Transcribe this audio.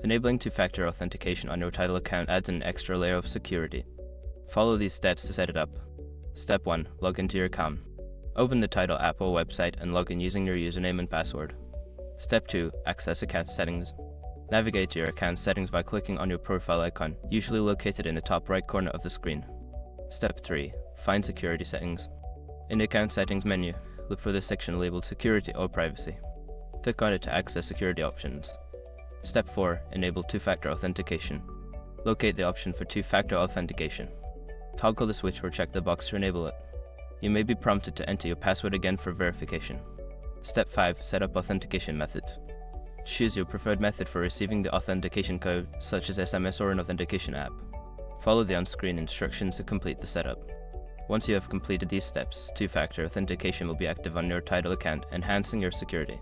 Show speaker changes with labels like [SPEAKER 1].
[SPEAKER 1] Enabling two-factor authentication on your Tidal account adds an extra layer of security. Follow these steps to set it up. Step 1. Log into your account. Open the Tidal app or website and log in using your username and password. Step 2. Access account settings. Navigate to your account settings by clicking on your profile icon, usually located in the top right corner of the screen. Step 3. Find security settings. In the account settings menu, look for the section labeled Security or Privacy. Click on it to access security options. Step 4. Enable two-factor authentication. Locate the option for two-factor authentication. Toggle the switch or check the box to enable it. You may be prompted to enter your password again for verification. Step 5. Set up authentication method. Choose your preferred method for receiving the authentication code, such as SMS or an authentication app. Follow the on-screen instructions to complete the setup. Once you have completed these steps, two-factor authentication will be active on your Tidal account, enhancing your security.